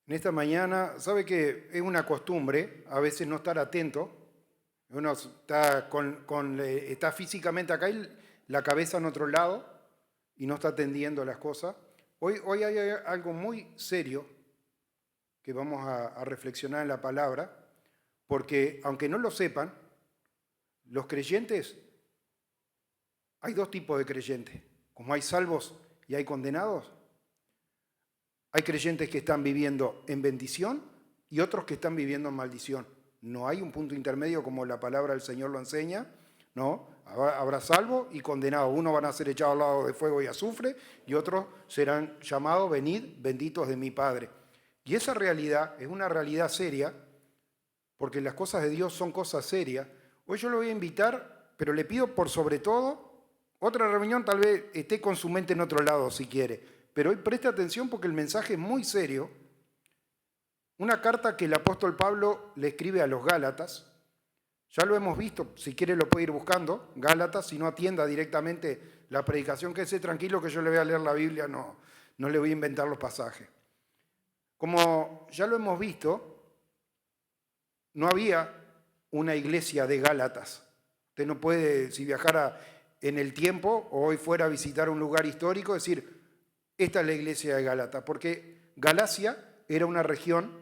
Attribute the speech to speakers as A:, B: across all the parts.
A: En esta mañana, sabe que es una costumbre a veces no estar atento. Uno está, está físicamente acá y la cabeza en otro lado y no está atendiendo las cosas. Hoy hay algo muy serio que vamos a reflexionar en la palabra, porque aunque no lo sepan, los creyentes, hay dos tipos de creyentes. Como hay salvos y hay condenados, hay creyentes que están viviendo en bendición y otros que están viviendo en maldición. No hay un punto intermedio como la palabra del Señor lo enseña, ¿no? Habrá salvo y condenado. Unos van a ser echados al lago de fuego y azufre y otros serán llamados, venid, benditos de mi Padre. Y esa realidad es una realidad seria, porque las cosas de Dios son cosas serias. Hoy yo lo voy a invitar, pero le pido por sobre todo, otra reunión tal vez esté con su mente en otro lado si quiere, pero hoy preste atención porque el mensaje es muy serio. Una carta que el apóstol Pablo le escribe a los Gálatas, ya lo hemos visto, si quiere lo puede ir buscando, Gálatas, si no atienda directamente la predicación, quédese tranquilo que yo le voy a leer la Biblia, no le voy a inventar los pasajes. Como ya lo hemos visto, no había una iglesia de Gálatas. Usted no puede, si viajara en el tiempo o hoy fuera a visitar un lugar histórico, decir, esta es la iglesia de Gálatas, porque Galacia era una región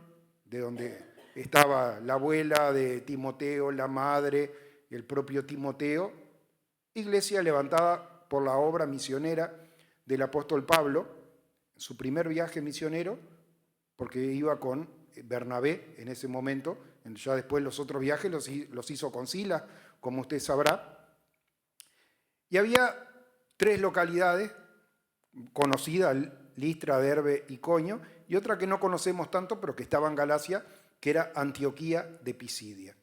A: de donde estaba la abuela de Timoteo, la madre, el propio Timoteo, iglesia levantada por la obra misionera del apóstol Pablo, su primer viaje misionero, porque iba con Bernabé en ese momento, ya después los otros viajes los hizo con Silas, como usted sabrá. Y había 3 localidades conocidas, Listra, Derbe y Coño, y otra que no conocemos tanto, pero que estaba en Galacia, que era Antioquía de Pisidia.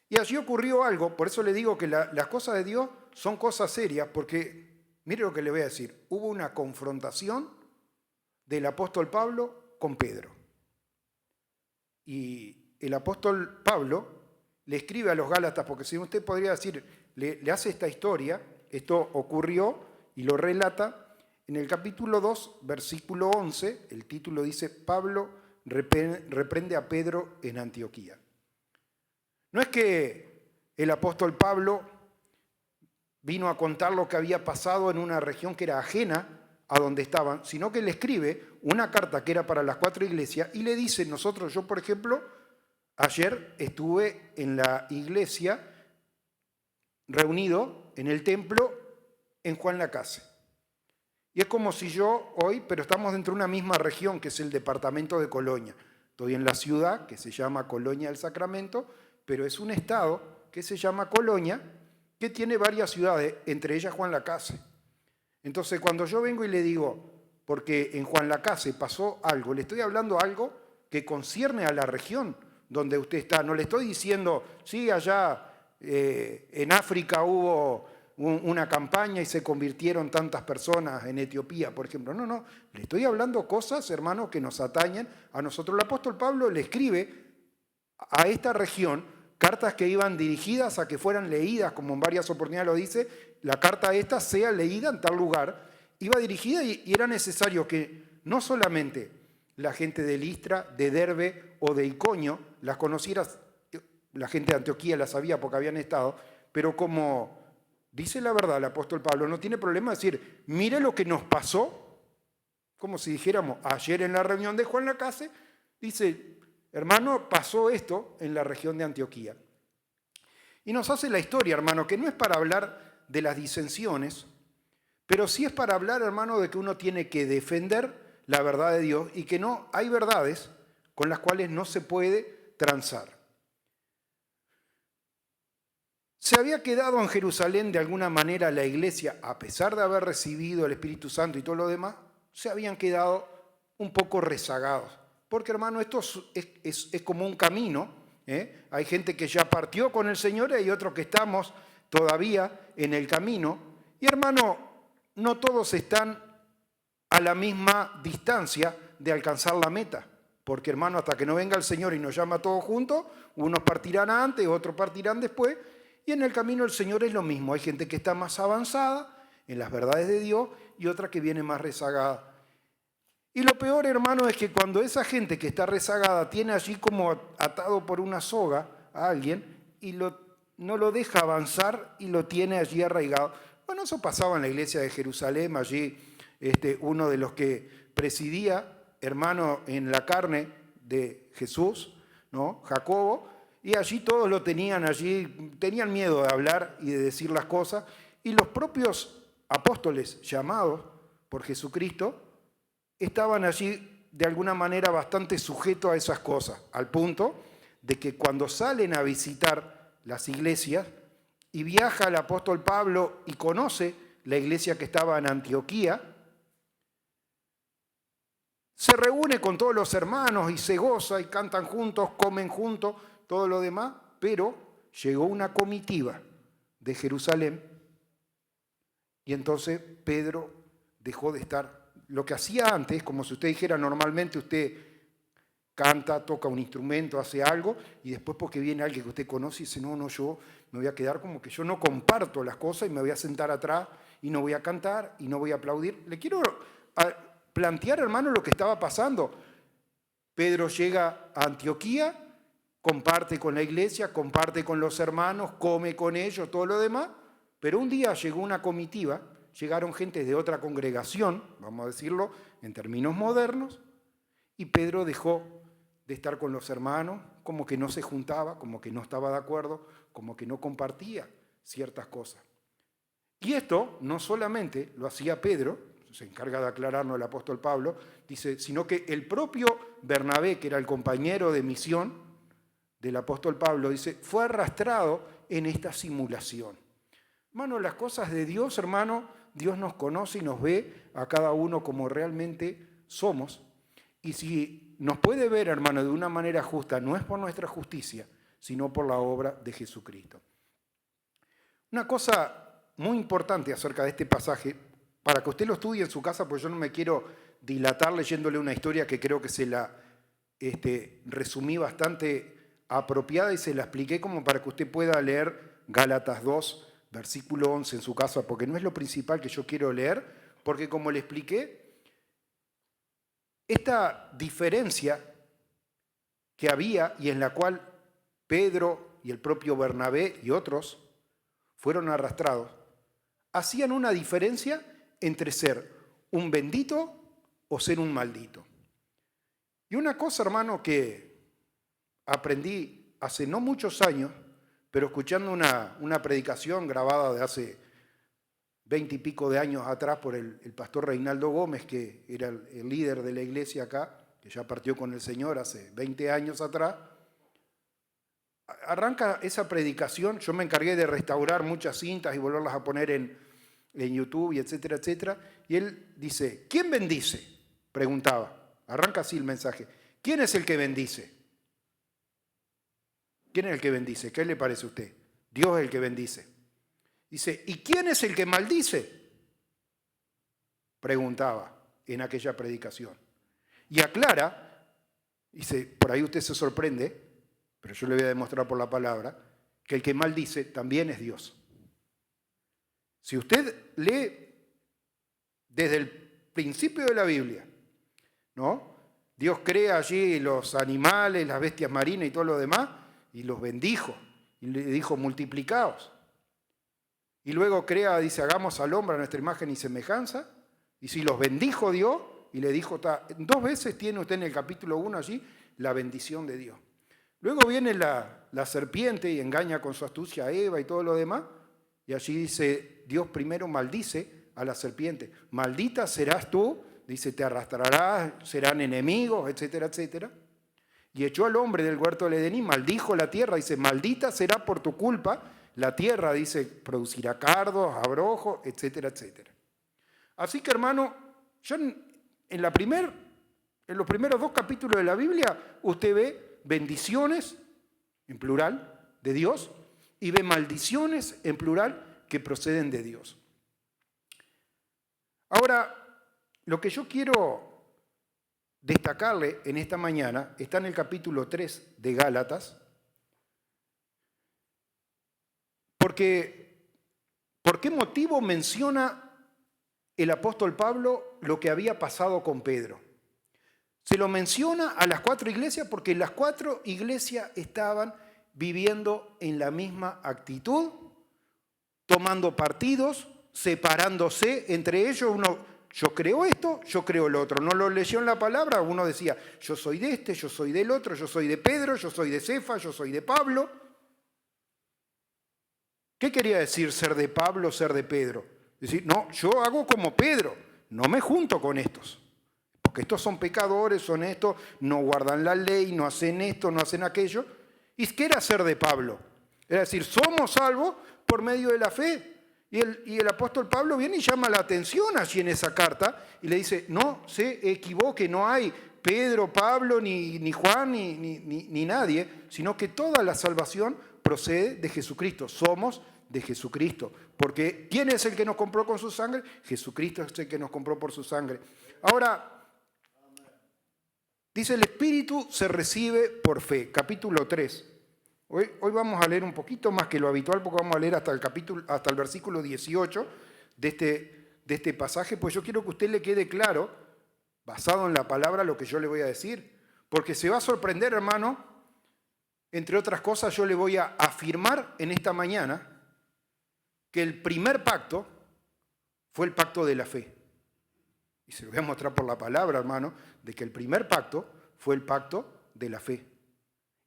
A: Y allí ocurrió algo, por eso le digo que las cosas de Dios son cosas serias, porque, mire lo que le voy a decir, hubo una confrontación del apóstol Pablo con Pedro. Y el apóstol Pablo le escribe a los Gálatas, porque si usted podría decir, le hace esta historia, esto ocurrió y lo relata, en el capítulo 2, versículo 11, el título dice, Pablo reprende a Pedro en Antioquía. No es que el apóstol Pablo vino a contar lo que había pasado en una región que era ajena a donde estaban, sino que le escribe una carta que era para las 4 iglesias y le dice, yo por ejemplo, ayer estuve en la iglesia reunido en el templo en Juan Lacase. Y es como si yo hoy, pero estamos dentro de una misma región, que es el departamento de Colonia. Estoy en la ciudad, que se llama Colonia del Sacramento, pero es un estado que se llama Colonia, que tiene varias ciudades, entre ellas Juan Lacase. Entonces, cuando yo vengo y le digo, porque en Juan Lacase pasó algo, le estoy hablando algo que concierne a la región donde usted está. No le estoy diciendo, sí, allá en África hubo una campaña y se convirtieron tantas personas en Etiopía, por ejemplo. No, le estoy hablando cosas, hermanos, que nos atañen a nosotros. El apóstol Pablo le escribe a esta región cartas que iban dirigidas a que fueran leídas, como en varias oportunidades lo dice, la carta esta sea leída en tal lugar, iba dirigida y era necesario que no solamente la gente de Listra, de Derbe o de Iconio las conociera, la gente de Antioquía las sabía porque habían estado, pero como dice la verdad el apóstol Pablo, no tiene problema de decir, mire lo que nos pasó, como si dijéramos, ayer en la reunión de Juan Lacase, dice, hermano, pasó esto en la región de Antioquía. Y nos hace la historia, hermano, que no es para hablar de las disensiones, pero sí es para hablar, hermano, de que uno tiene que defender la verdad de Dios y que no hay verdades con las cuales no se puede transar. Se había quedado en Jerusalén de alguna manera la iglesia, a pesar de haber recibido el Espíritu Santo y todo lo demás, se habían quedado un poco rezagados. Porque, hermano, esto es como un camino. Hay gente que ya partió con el Señor y hay otros que estamos todavía en el camino. Y, hermano, no todos están a la misma distancia de alcanzar la meta. Porque, hermano, hasta que no venga el Señor y nos llama a todos juntos, unos partirán antes, otros partirán después. Y en el camino del Señor es lo mismo. Hay gente que está más avanzada en las verdades de Dios y otra que viene más rezagada. Y lo peor, hermano, es que cuando esa gente que está rezagada tiene allí como atado por una soga a alguien y no lo deja avanzar y lo tiene allí arraigado. Bueno, eso pasaba en la iglesia de Jerusalén, allí uno de los que presidía, hermano en la carne de Jesús, ¿no? Jacobo, y allí todos lo tenían tenían miedo de hablar y de decir las cosas, y los propios apóstoles llamados por Jesucristo estaban allí de alguna manera bastante sujetos a esas cosas, al punto de que cuando salen a visitar las iglesias y viaja el apóstol Pablo y conoce la iglesia que estaba en Antioquía, se reúne con todos los hermanos y se goza y cantan juntos, comen juntos, todo lo demás, pero llegó una comitiva de Jerusalén y entonces Pedro dejó de estar. Lo que hacía antes, como si usted dijera, normalmente usted canta, toca un instrumento, hace algo, y después porque viene alguien que usted conoce y dice, no, yo me voy a quedar como que yo no comparto las cosas y me voy a sentar atrás y no voy a cantar y no voy a aplaudir. Le quiero plantear, hermano, lo que estaba pasando. Pedro llega a Antioquía, comparte con la iglesia, comparte con los hermanos, come con ellos, todo lo demás, pero un día llegó una comitiva, llegaron gente de otra congregación, vamos a decirlo en términos modernos, y Pedro dejó de estar con los hermanos, como que no se juntaba, como que no estaba de acuerdo, como que no compartía ciertas cosas. Y esto no solamente lo hacía Pedro, se encarga de aclararnos el apóstol Pablo, dice, sino que el propio Bernabé, que era el compañero de misión del apóstol Pablo, dice, fue arrastrado en esta simulación. Hermano, las cosas de Dios, hermano, Dios nos conoce y nos ve a cada uno como realmente somos. Y si nos puede ver, hermano, de una manera justa, no es por nuestra justicia, sino por la obra de Jesucristo. Una cosa muy importante acerca de este pasaje, para que usted lo estudie en su casa, porque yo no me quiero dilatar leyéndole una historia que creo que se la resumí bastante apropiada y se la expliqué como para que usted pueda leer Gálatas 2, versículo 11 en su casa, porque no es lo principal que yo quiero leer, porque como le expliqué, esta diferencia que había y en la cual Pedro y el propio Bernabé y otros fueron arrastrados, hacían una diferencia entre ser un bendito o ser un maldito. Y una cosa, hermano, que aprendí hace no muchos años, pero escuchando una predicación grabada de hace 20 y pico de años atrás por el pastor Reinaldo Gómez, que era el líder de la iglesia acá, que ya partió con el Señor hace 20 años atrás, arranca esa predicación. Yo me encargué de restaurar muchas cintas y volverlas a poner en YouTube y etcétera, etcétera. Y él dice, ¿quién bendice? Preguntaba. Arranca así el mensaje. ¿Quién es el que bendice? ¿Quién es el que bendice? ¿Qué le parece a usted? Dios es el que bendice. Dice, ¿y quién es el que maldice? Preguntaba en aquella predicación. Y aclara, dice, por ahí usted se sorprende, pero yo le voy a demostrar por la palabra, que el que maldice también es Dios. Si usted lee desde el principio de la Biblia, ¿no? Dios crea allí los animales, las bestias marinas y todo lo demás, y los bendijo, y le dijo, multiplicaos. Y luego crea, dice, hagamos al hombre a nuestra imagen y semejanza, y si los bendijo Dios, y le dijo, dos veces tiene usted en el capítulo 1 allí, la bendición de Dios. Luego viene la serpiente y engaña con su astucia a Eva y todo lo demás, y allí dice, Dios primero maldice a la serpiente. Maldita serás tú, dice, te arrastrarás, serán enemigos, etcétera, etcétera. Y echó al hombre del huerto del Edén y maldijo la tierra, dice, maldita será por tu culpa, la tierra, dice, producirá cardos, abrojos, etcétera, etcétera. Así que, hermano, yo en los primeros 2 capítulos de la Biblia, usted ve bendiciones, en plural, de Dios, y ve maldiciones, en plural, que proceden de Dios. Ahora, lo que yo quiero destacarle en esta mañana está en el capítulo 3 de Gálatas, porque ¿por qué motivo menciona el apóstol Pablo lo que había pasado con Pedro? Se lo menciona a las 4 iglesias porque las 4 iglesias estaban viviendo en la misma actitud, tomando partidos, separándose entre ellos. Uno, yo creo esto, yo creo lo otro. No lo leyó en la palabra, uno decía, yo soy de este, yo soy del otro, yo soy de Pedro, yo soy de Cefa, yo soy de Pablo. ¿Qué quería decir ser de Pablo, ser de Pedro? Decir, no, yo hago como Pedro, no me junto con estos. Porque estos son pecadores, son estos, no guardan la ley, no hacen esto, no hacen aquello. ¿Y qué era ser de Pablo? Era decir, somos salvos por medio de la fe. Y el apóstol Pablo viene y llama la atención allí en esa carta y le dice, no se equivoque, no hay Pedro, Pablo, ni Juan, ni nadie, sino que toda la salvación procede de Jesucristo. Somos de Jesucristo. Porque ¿quién es el que nos compró con su sangre? Jesucristo es el que nos compró por su sangre. Ahora, dice, el Espíritu se recibe por fe. Capítulo 3. Hoy vamos a leer un poquito más que lo habitual, porque vamos a leer hasta el versículo 18 de este pasaje, pues yo quiero que a usted le quede claro, basado en la palabra, lo que yo le voy a decir. Porque se va a sorprender, hermano. Entre otras cosas, yo le voy a afirmar en esta mañana que el primer pacto fue el pacto de la fe. Y se lo voy a mostrar por la palabra, hermano, de que el primer pacto fue el pacto de la fe.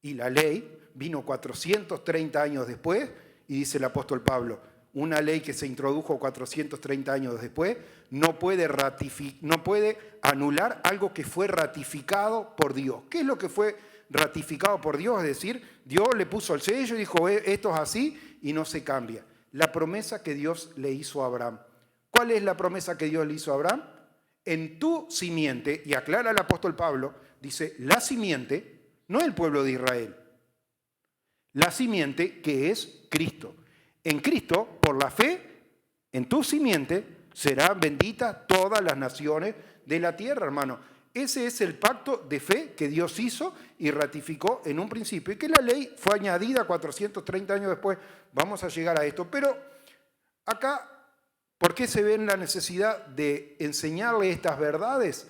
A: Y la ley vino 430 años después, y dice el apóstol Pablo, una ley que se introdujo 430 años después no puede anular algo que fue ratificado por Dios. ¿Qué es lo que fue ratificado por Dios? Es decir, Dios le puso el sello y dijo, esto es así y no se cambia. La promesa que Dios le hizo a Abraham. ¿Cuál es la promesa que Dios le hizo a Abraham? En tu simiente, y aclara el apóstol Pablo, dice, la simiente, no el pueblo de Israel, la simiente que es Cristo. En Cristo, por la fe, en tu simiente, serán benditas todas las naciones de la tierra, hermano. Ese es el pacto de fe que Dios hizo y ratificó en un principio, y que la ley fue añadida 430 años después. Vamos a llegar a esto, pero acá, ¿por qué se ve la necesidad de enseñarle estas verdades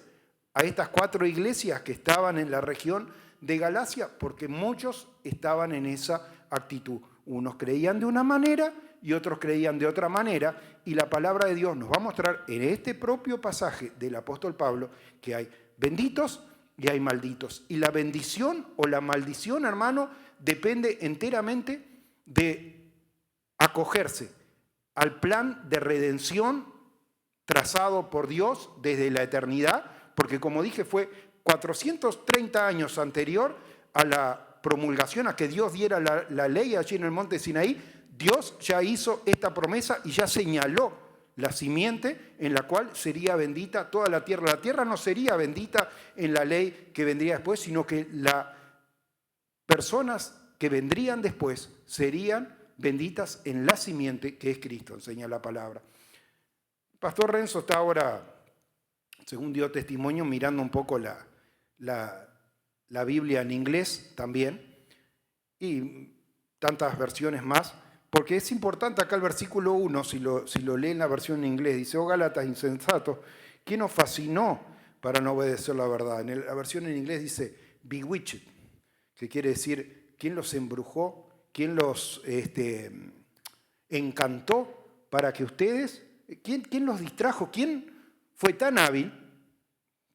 A: a estas 4 iglesias que estaban en la región de Galacia? Porque muchos estaban en esa actitud. Unos creían de una manera y otros creían de otra manera, y la palabra de Dios nos va a mostrar en este propio pasaje del apóstol Pablo que hay benditos y hay malditos. Y la bendición o la maldición, hermano, depende enteramente de acogerse al plan de redención trazado por Dios desde la eternidad, porque como dije fue 430 años anterior a la promulgación, a que Dios diera la ley allí en el monte Sinaí. Dios ya hizo esta promesa y ya señaló la simiente en la cual sería bendita toda la tierra. La tierra no sería bendita en la ley que vendría después, sino que las personas que vendrían después serían benditas en la simiente que es Cristo, enseña la palabra. Pastor Renzo está ahora, según dio testimonio, mirando un poco la Biblia en inglés también y tantas versiones más, porque es importante acá el versículo 1, si lo lee en la versión en inglés, dice, oh Gálatas insensatos, ¿quién os fascinó para no obedecer la verdad? En la versión en inglés dice bewitched, que quiere decir, ¿quién los embrujó? ¿Quién los encantó para que ustedes, quién los distrajo? ¿Quién fue tan hábil,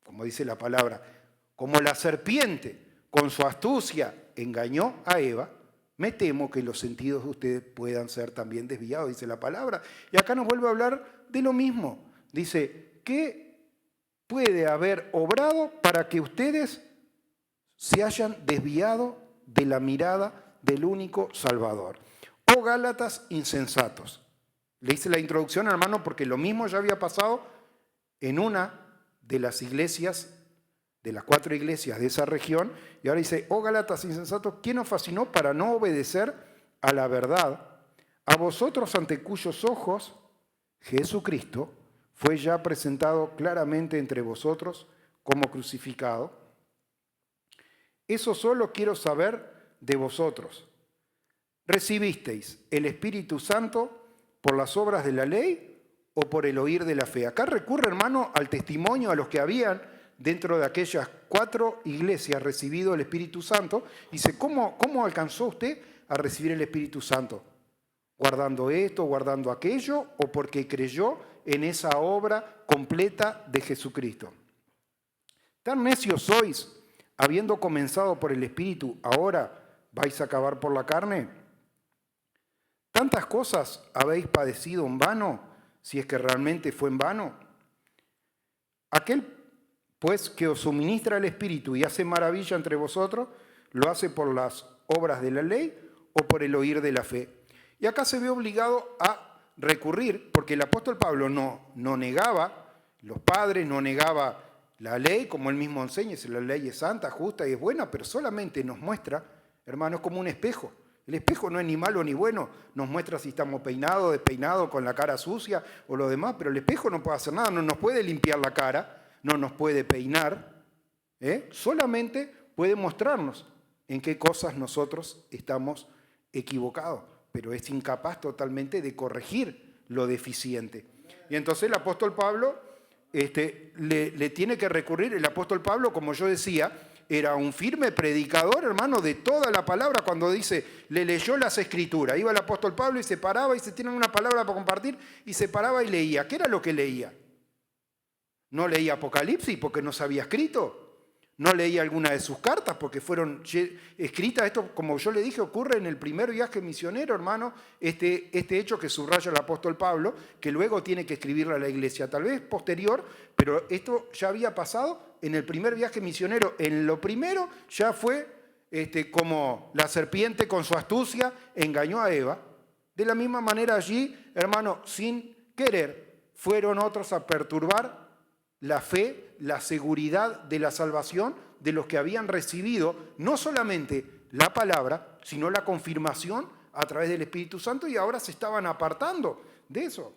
A: como dice la palabra, como la serpiente con su astucia engañó a Eva? Me temo que los sentidos de ustedes puedan ser también desviados, dice la palabra. Y acá nos vuelve a hablar de lo mismo. Dice, ¿qué puede haber obrado para que ustedes se hayan desviado de la mirada del único Salvador? Oh Gálatas insensatos. Le hice la introducción, hermano, porque lo mismo ya había pasado en una de las iglesias, de las 4 iglesias de esa región, y ahora dice, oh Gálatas insensatos, ¿quién os fascinó para no obedecer a la verdad? A vosotros ante cuyos ojos Jesucristo fue ya presentado claramente entre vosotros como crucificado. Eso solo quiero saber de vosotros. ¿Recibisteis el Espíritu Santo por las obras de la ley o por el oír de la fe? Acá recurre, hermano, al testimonio a los que habían dentro de aquellas 4 iglesias recibido el Espíritu Santo. Dice, ¿cómo alcanzó usted a recibir el Espíritu Santo? ¿Guardando esto, guardando aquello, o porque creyó en esa obra completa de Jesucristo? ¿Tan necios sois, habiendo comenzado por el Espíritu, ahora vais a acabar por la carne? ¿Tantas cosas habéis padecido en vano, si es que realmente fue en vano? Aquel, pues, que os suministra el Espíritu y hace maravilla entre vosotros, ¿lo hace por las obras de la ley o por el oír de la fe? Y acá se ve obligado a recurrir, porque el apóstol Pablo no negaba los padres, no negaba la ley, como él mismo enseña, la ley es santa, justa y es buena, pero solamente nos muestra, hermanos, como un espejo. El espejo no es ni malo ni bueno, nos muestra si estamos peinados, despeinados, con la cara sucia o lo demás, pero el espejo no puede hacer nada, no nos puede limpiar la cara, no nos puede peinar, solamente puede mostrarnos en qué cosas nosotros estamos equivocados, pero es incapaz totalmente de corregir lo deficiente. Y entonces el apóstol Pablo le tiene que recurrir. El apóstol Pablo, como yo decía, era un firme predicador, hermano, de toda la palabra. Cuando dice, le leyó las Escrituras, iba el apóstol Pablo y se paraba y se tiene una palabra para compartir y se paraba y leía. ¿Qué era lo que leía? No leía Apocalipsis porque no se había escrito. No leía alguna de sus cartas porque fueron escritas. Esto, como yo le dije, ocurre en el primer viaje misionero, hermano, este hecho que subraya el apóstol Pablo, que luego tiene que escribirle a la iglesia, tal vez posterior, pero esto ya había pasado en el primer viaje misionero. En lo primero ya fue como la serpiente con su astucia engañó a Eva. De la misma manera allí, hermano, sin querer, fueron otros a perturbar la fe, la seguridad de la salvación de los que habían recibido no solamente la palabra, sino la confirmación a través del Espíritu Santo, y ahora se estaban apartando de eso.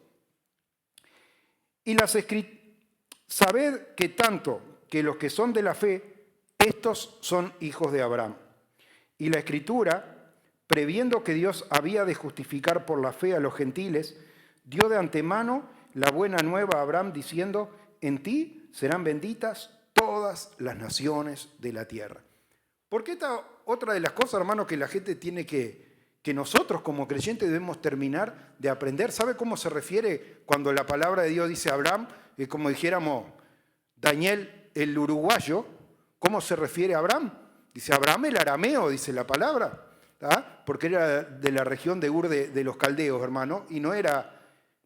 A: Y sabed que tanto que los que son de la fe, estos son hijos de Abraham. Y la Escritura, previendo que Dios había de justificar por la fe a los gentiles, dio de antemano la buena nueva a Abraham diciendo, en ti serán benditas todas las naciones de la tierra. Porque esta otra de las cosas, hermano, que la gente tiene que nosotros como creyentes debemos terminar de aprender. ¿Sabe cómo se refiere cuando la palabra de Dios dice Abraham? Como dijéramos Daniel el uruguayo, ¿cómo se refiere a Abraham? Dice Abraham el arameo, dice la palabra, ¿tá? Porque era de la región de Ur de los caldeos, hermano, y no era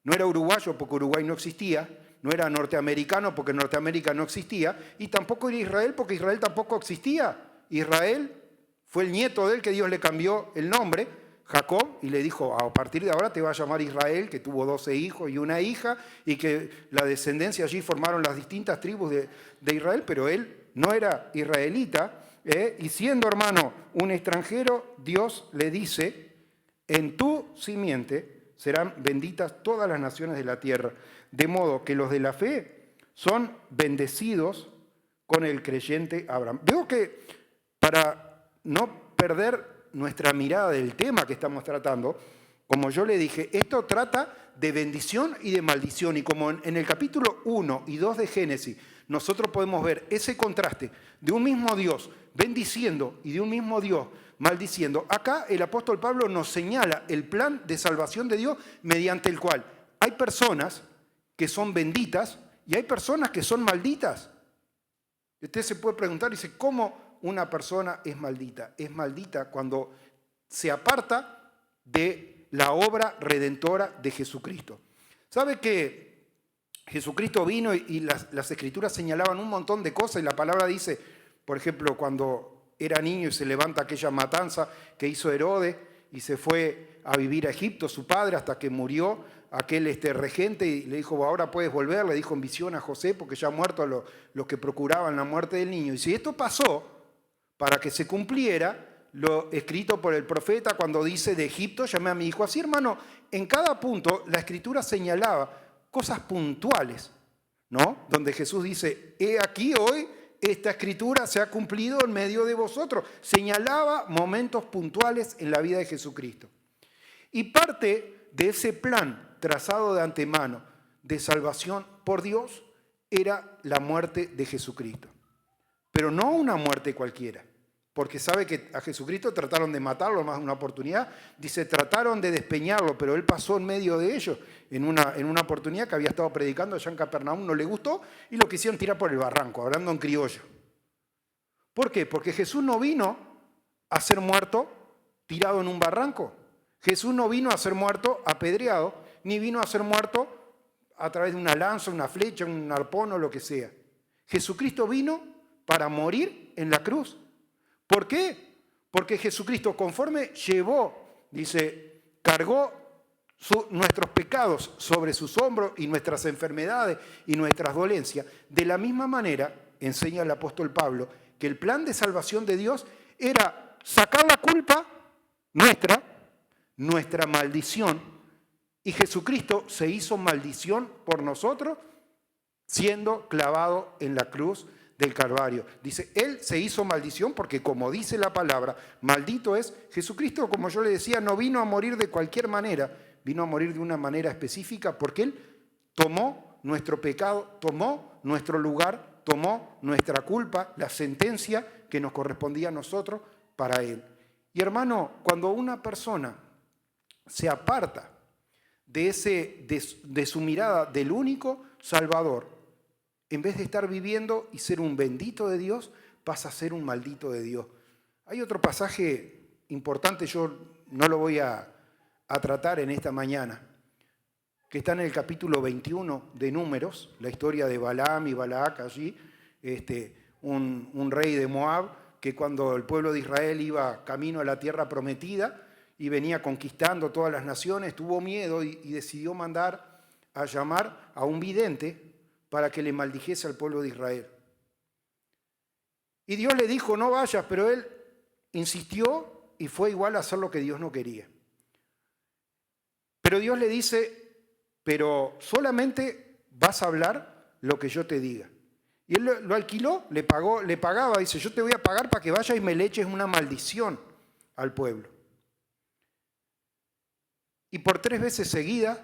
A: uruguayo porque Uruguay no existía, no era norteamericano porque Norteamérica no existía, y tampoco era Israel porque Israel tampoco existía. Israel fue el nieto de él que Dios le cambió el nombre, Jacob, y le dijo, a partir de ahora te va a llamar Israel, que tuvo 12 hijos y una hija, y que la descendencia allí formaron las distintas tribus de Israel, pero él no era israelita, y siendo, hermano, un extranjero, Dios le dice, en tu simiente serán benditas todas las naciones de la tierra. De modo que los de la fe son bendecidos con el creyente Abraham. Veo que para no perder nuestra mirada del tema que estamos tratando, como yo le dije, esto trata de bendición y de maldición. Y como en el capítulo 1 y 2 de Génesis, nosotros podemos ver ese contraste de un mismo Dios bendiciendo y de un mismo Dios maldiciendo. Acá el apóstol Pablo nos señala el plan de salvación de Dios mediante el cual hay personas que son benditas y hay personas que son malditas. Usted se puede preguntar, dice, ¿cómo una persona es maldita? Es maldita cuando se aparta de la obra redentora de Jesucristo. ¿Sabe que Jesucristo vino y las Escrituras señalaban un montón de cosas? Y la palabra dice, por ejemplo, cuando era niño y se levanta aquella matanza que hizo Herodes y se fue a vivir a Egipto, su padre, hasta que murió aquel regente y le dijo, ahora puedes volver, le dijo en visión a José, porque ya han muerto los que procuraban la muerte del niño. Y si esto pasó para que se cumpliera lo escrito por el profeta cuando dice, de Egipto llamé a mi hijo. Así, hermano, en cada punto la Escritura señalaba cosas puntuales, ¿no? Donde Jesús dice, he aquí hoy esta Escritura se ha cumplido en medio de vosotros. Señalaba momentos puntuales en la vida de Jesucristo. Y parte de ese plan trazado de antemano de salvación por Dios era la muerte de Jesucristo. Pero no una muerte cualquiera, porque sabe que a Jesucristo trataron de matarlo más de una oportunidad. Dice, trataron de despeñarlo, pero él pasó en medio de ellos en una oportunidad que había estado predicando allá en Capernaum, no le gustó y lo quisieron tirar por el barranco, hablando en criollo. ¿Por qué? Porque Jesús no vino a ser muerto tirado en un barranco. Jesús no vino a ser muerto apedreado, ni vino a ser muerto a través de una lanza, una flecha, un arpón o lo que sea. Jesucristo vino para morir en la cruz. ¿Por qué? Porque Jesucristo, conforme llevó, dice, cargó nuestros pecados sobre sus hombros y nuestras enfermedades y nuestras dolencias, de la misma manera, enseña el apóstol Pablo, que el plan de salvación de Dios era sacar la culpa nuestra maldición, y Jesucristo se hizo maldición por nosotros siendo clavado en la cruz del Calvario. Dice, Él se hizo maldición porque, como dice la palabra, maldito es. Jesucristo, como yo le decía, no vino a morir de cualquier manera, vino a morir de una manera específica porque Él tomó nuestro pecado, tomó nuestro lugar, tomó nuestra culpa, la sentencia que nos correspondía a nosotros para Él. Y hermano, cuando una persona se aparta de su mirada del único Salvador, en vez de estar viviendo y ser un bendito de Dios, pasa a ser un maldito de Dios. Hay otro pasaje importante, yo no lo voy a tratar en esta mañana, que está en el capítulo 21 de Números, la historia de Balaam y Balac allí, un rey de Moab, que cuando el pueblo de Israel iba camino a la tierra prometida y venía conquistando todas las naciones, tuvo miedo y decidió mandar a llamar a un vidente para que le maldijese al pueblo de Israel. Y Dios le dijo, no vayas, pero él insistió y fue igual a hacer lo que Dios no quería. Pero Dios le dice, pero solamente vas a hablar lo que yo te diga. Y él lo alquiló, le pagaba, dice, yo te voy a pagar para que vayas y me le eches una maldición al pueblo. Y por 3 veces seguidas,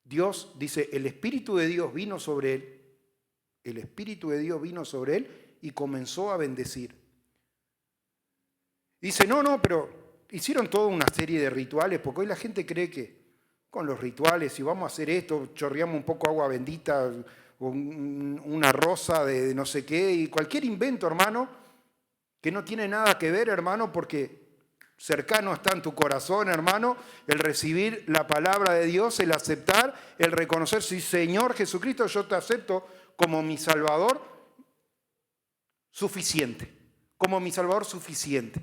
A: Dios dice, el Espíritu de Dios vino sobre él, el Espíritu de Dios vino sobre él y comenzó a bendecir. Dice, no, pero hicieron toda una serie de rituales, porque hoy la gente cree que con los rituales, si vamos a hacer esto, chorreamos un poco agua bendita, o una rosa de no sé qué, y cualquier invento, hermano, que no tiene nada que ver, hermano, porque cercano está en tu corazón, hermano, el recibir la palabra de Dios, el aceptar, el reconocer, sí, Señor Jesucristo, yo te acepto como mi Salvador suficiente, como mi Salvador suficiente.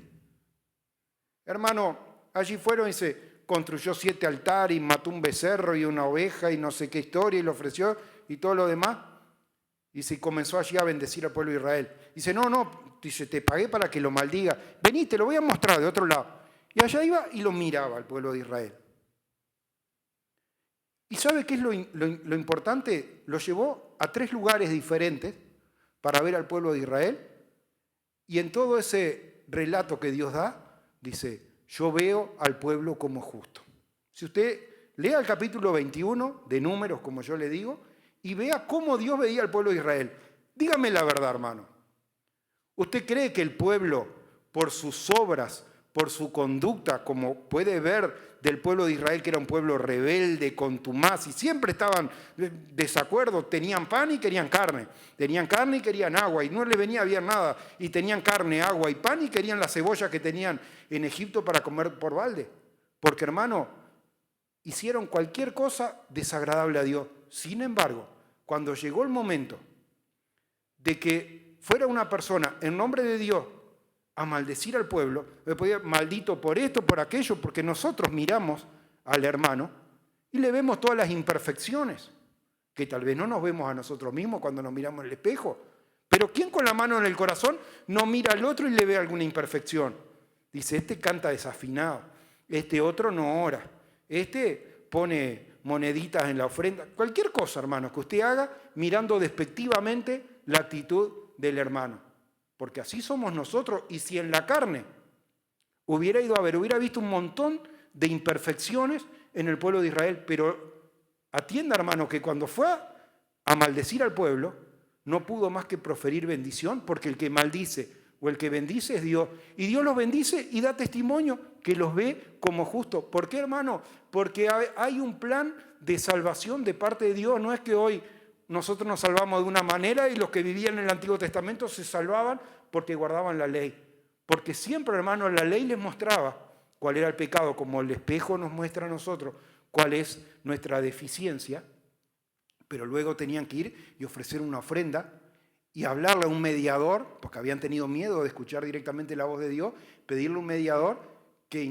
A: Hermano, allí fueron y se construyó 7 altares y mató un becerro y una oveja y no sé qué historia y le ofreció y todo lo demás. Y se comenzó allí a bendecir al pueblo de Israel. Dice, no, dice, te pagué para que lo maldiga. Vení, te lo voy a mostrar de otro lado. Y allá iba y lo miraba al pueblo de Israel. ¿Y sabe qué es lo importante? Lo llevó a 3 lugares diferentes para ver al pueblo de Israel. Y en todo ese relato que Dios da, dice, yo veo al pueblo como justo. Si usted lea el capítulo 21 de Números, como yo le digo, y vea cómo Dios veía al pueblo de Israel. Dígame la verdad, hermano. ¿Usted cree que el pueblo, por sus obras, por su conducta, como puede ver del pueblo de Israel, que era un pueblo rebelde, contumaz, y siempre estaban en desacuerdo, tenían pan y querían carne y querían agua, y no les venía bien nada, y tenían carne, agua y pan, y querían la cebolla que tenían en Egipto para comer por balde? Porque, hermano, hicieron cualquier cosa desagradable a Dios. Sin embargo, cuando llegó el momento de que fuera una persona en nombre de Dios a maldecir al pueblo, le podía maldito por esto, por aquello, porque nosotros miramos al hermano y le vemos todas las imperfecciones, que tal vez no nos vemos a nosotros mismos cuando nos miramos en el espejo. Pero ¿quién con la mano en el corazón no mira al otro y le ve alguna imperfección? Dice, este canta desafinado, este otro no ora, este pone moneditas en la ofrenda, cualquier cosa, hermano, que usted haga mirando despectivamente la actitud del hermano. Porque así somos nosotros, y si en la carne hubiera visto un montón de imperfecciones en el pueblo de Israel, pero atienda, hermano, que cuando fue a maldecir al pueblo, no pudo más que proferir bendición, porque el que maldice o el que bendice es Dios. Y Dios los bendice y da testimonio que los ve como justos. ¿Por qué, hermano? Porque hay un plan de salvación de parte de Dios. No es que hoy nosotros nos salvamos de una manera y los que vivían en el Antiguo Testamento se salvaban porque guardaban la ley. Porque siempre, hermano, la ley les mostraba cuál era el pecado, como el espejo nos muestra a nosotros cuál es nuestra deficiencia, pero luego tenían que ir y ofrecer una ofrenda y hablarle a un mediador, porque habían tenido miedo de escuchar directamente la voz de Dios, pedirle a un mediador que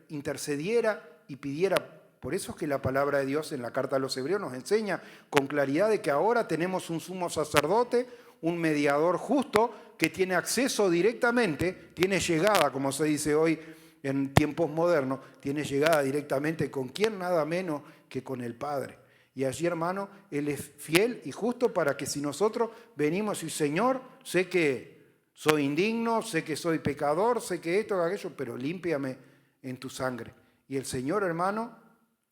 A: intercediera y pidiera. Por eso es que la palabra de Dios en la carta a los Hebreos nos enseña con claridad de que ahora tenemos un sumo sacerdote, un mediador justo que tiene acceso directamente, tiene llegada, como se dice hoy en tiempos modernos, tiene llegada directamente con quién, nada menos que con el Padre. Y allí, hermano, Él es fiel y justo para que si nosotros venimos y Señor, sé que soy indigno, sé que soy pecador, sé que esto, aquello, pero límpiame en tu sangre. Y el Señor, hermano,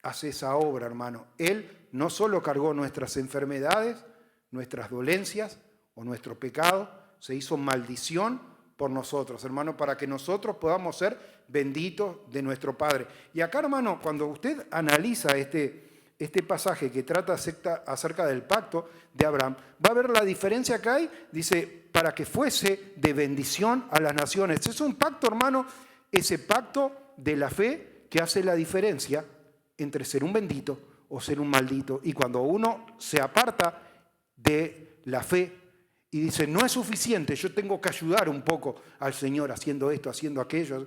A: hace esa obra, hermano. Él no solo cargó nuestras enfermedades, nuestras dolencias o nuestro pecado, se hizo maldición por nosotros, hermano, para que nosotros podamos ser benditos de nuestro Padre. Y acá, hermano, cuando usted analiza este pasaje que trata acerca del pacto de Abraham, va a ver la diferencia que hay, dice, para que fuese de bendición a las naciones. Es un pacto, hermano, ese pacto de la fe que hace la diferencia entre ser un bendito o ser un maldito. Y cuando uno se aparta de la fe y dice, no es suficiente, yo tengo que ayudar un poco al Señor haciendo esto, haciendo aquello,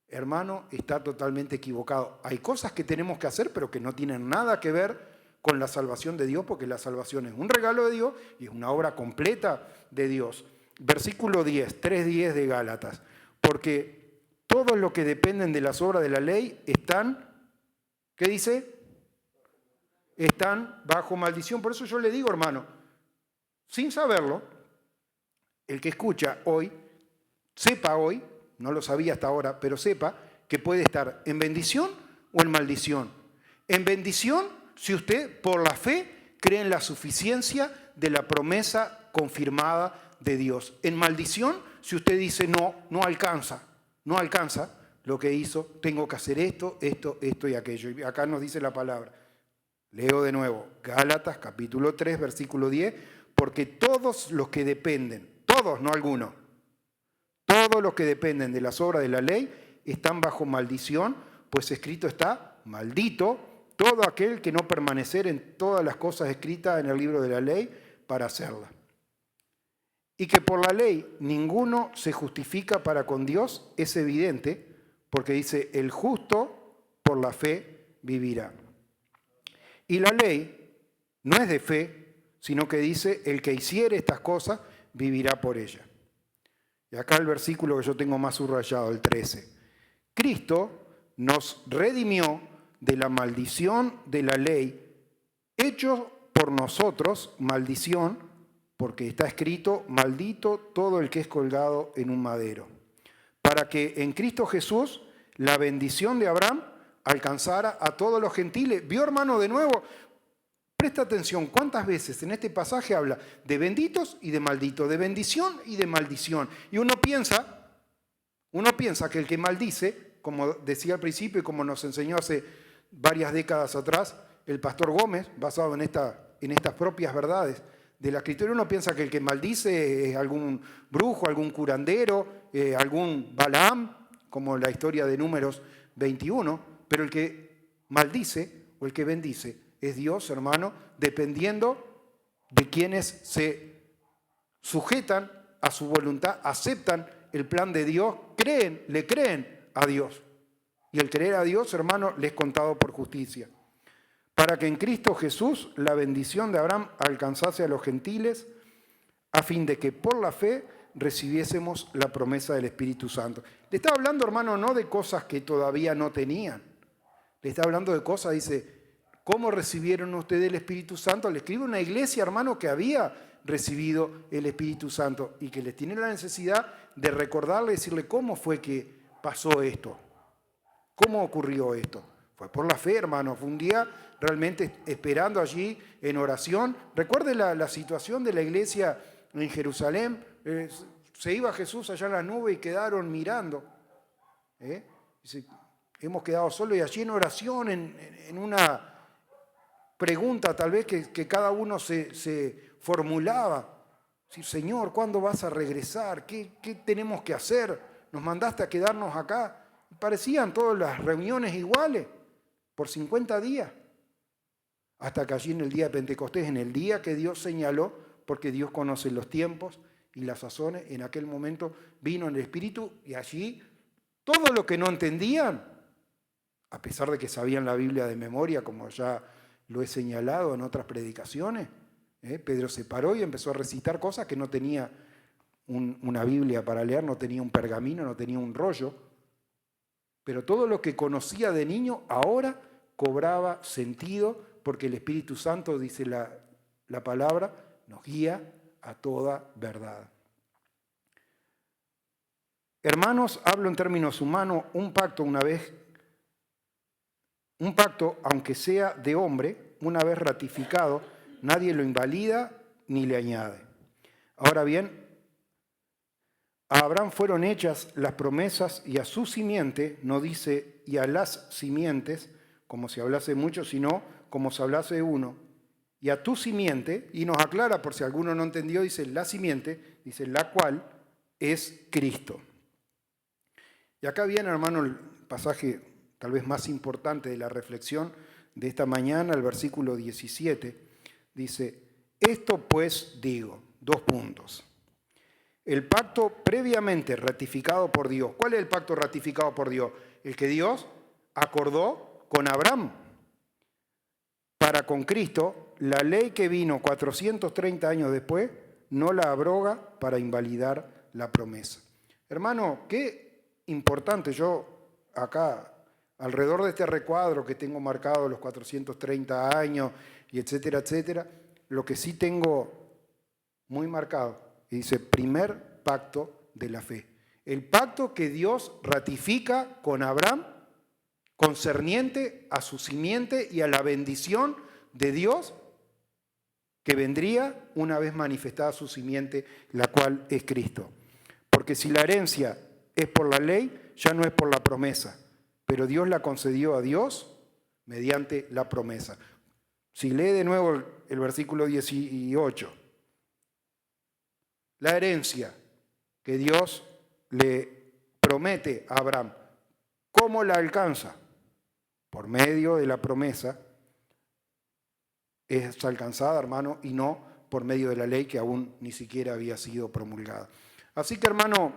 A: hermano, está totalmente equivocado. Hay cosas que tenemos que hacer, pero que no tienen nada que ver con la salvación de Dios, porque la salvación es un regalo de Dios y es una obra completa de Dios. Versículo 10, 3:10 de Gálatas. Porque todos los que dependen de las obras de la ley están, ¿qué dice? Están bajo maldición. Por eso yo le digo, hermano, sin saberlo, el que escucha hoy, sepa hoy, no lo sabía hasta ahora, pero sepa que puede estar en bendición o en maldición. En bendición, si usted por la fe cree en la suficiencia de la promesa confirmada de Dios. En maldición, si usted dice no alcanza lo que hizo, tengo que hacer esto y aquello. Y acá nos dice la palabra. Leo de nuevo, Gálatas capítulo 3, versículo 10, porque todos los que dependen, todos, no algunos, todos los que dependen de las obras de la ley están bajo maldición, pues escrito está, maldito todo aquel que no permanecer en todas las cosas escritas en el libro de la ley para hacerlas. Y que por la ley ninguno se justifica para con Dios es evidente, porque dice, el justo por la fe vivirá. Y la ley no es de fe, sino que dice, el que hiciere estas cosas vivirá por ellas. Y acá el versículo que yo tengo más subrayado, el 13. Cristo nos redimió de la maldición de la ley, hecho por nosotros maldición, porque está escrito, maldito todo el que es colgado en un madero, para que en Cristo Jesús la bendición de Abraham alcanzara a todos los gentiles. ¿Vio, hermano, de nuevo? Presta atención, ¿cuántas veces en este pasaje habla de benditos y de malditos, de bendición y de maldición? Y uno piensa que el que maldice, como decía al principio y como nos enseñó hace varias décadas atrás el pastor Gómez, basado en estas propias verdades de la Escritura, uno piensa que el que maldice es algún brujo, algún curandero, algún Balaam, como la historia de Números 21, pero el que maldice o el que bendice es Dios, hermano, dependiendo de quienes se sujetan a su voluntad, aceptan el plan de Dios, le creen a Dios. Y el creer a Dios, hermano, les es contado por justicia. Para que en Cristo Jesús la bendición de Abraham alcanzase a los gentiles, a fin de que por la fe recibiésemos la promesa del Espíritu Santo. Le está hablando, hermano, no de cosas que todavía no tenían. Le está hablando de cosas, dice, ¿cómo recibieron ustedes el Espíritu Santo? Le escribe una iglesia, hermano, que había recibido el Espíritu Santo y que les tiene la necesidad de recordarle, decirle cómo fue que pasó esto, cómo ocurrió esto. Fue por la fe, hermano. Fue un día realmente esperando allí en oración. Recuerde la situación de la iglesia en Jerusalén. Se iba Jesús allá en la nube y quedaron mirando. Dice, hemos quedado solos y allí en oración, en una pregunta tal vez que cada uno se formulaba. Sí, Señor, ¿cuándo vas a regresar? ¿Qué tenemos que hacer? Nos mandaste a quedarnos acá. Parecían todas las reuniones iguales por 50 días. Hasta que allí en el día de Pentecostés, en el día que Dios señaló, porque Dios conoce los tiempos y las sazones, en aquel momento vino el Espíritu y allí todo lo que no entendían, a pesar de que sabían la Biblia de memoria, como ya lo he señalado en otras predicaciones, Pedro se paró y empezó a recitar cosas que no tenía una Biblia para leer, no tenía un pergamino, no tenía un rollo, pero todo lo que conocía de niño ahora cobraba sentido porque el Espíritu Santo, dice la palabra, nos guía a toda verdad. Hermanos, hablo en términos humanos, un pacto, aunque sea de hombre, una vez ratificado, nadie lo invalida ni le añade. Ahora bien, a Abraham fueron hechas las promesas y a su simiente, no dice y a las simientes, como si hablase mucho, sino como si hablase de uno, y a tu simiente, y nos aclara por si alguno no entendió, dice la simiente, dice la cual es Cristo. Y acá viene, hermano, el pasaje tal vez más importante de la reflexión de esta mañana, el versículo 17, dice, esto pues digo, 2 puntos. El pacto previamente ratificado por Dios. ¿Cuál es el pacto ratificado por Dios? El que Dios acordó con Abraham para con Cristo. La ley que vino 430 años después no la abroga para invalidar la promesa. Hermano, qué importante. Yo acá, alrededor de este recuadro que tengo marcado los 430 años y etcétera, etcétera, lo que sí tengo muy marcado, y dice, primer pacto de la fe. El pacto que Dios ratifica con Abraham, concerniente a su simiente y a la bendición de Dios, que vendría una vez manifestada su simiente, la cual es Cristo. Porque si la herencia es por la ley, ya no es por la promesa, pero Dios la concedió a Dios mediante la promesa. Si lee de nuevo el versículo 18, la herencia que Dios le promete a Abraham, ¿cómo la alcanza? Por medio de la promesa es alcanzada, hermano, y no por medio de la ley que aún ni siquiera había sido promulgada. Así que, hermano,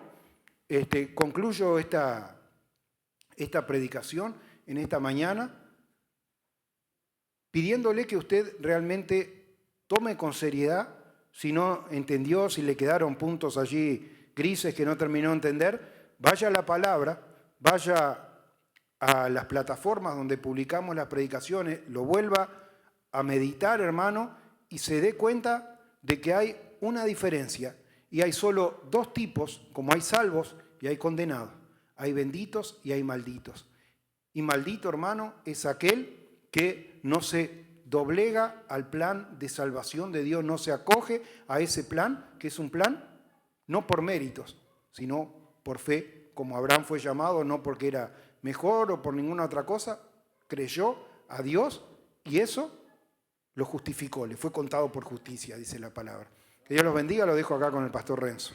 A: concluyo esta predicación en esta mañana pidiéndole que usted realmente tome con seriedad. Si no entendió, si le quedaron puntos allí grises que no terminó de entender, vaya a la palabra, vaya a las plataformas donde publicamos las predicaciones, lo vuelva a meditar, hermano, y se dé cuenta de que hay una diferencia y hay solo 2 tipos, como hay salvos y hay condenados, hay benditos y hay malditos. Y maldito, hermano, es aquel que no se doblega al plan de salvación de Dios, no se acoge a ese plan, que es un plan no por méritos, sino por fe, como Abraham fue llamado, no porque era mejor o por ninguna otra cosa, creyó a Dios y eso lo justificó, le fue contado por justicia, dice la palabra. Que Dios los bendiga, lo dejo acá con el pastor Renzo.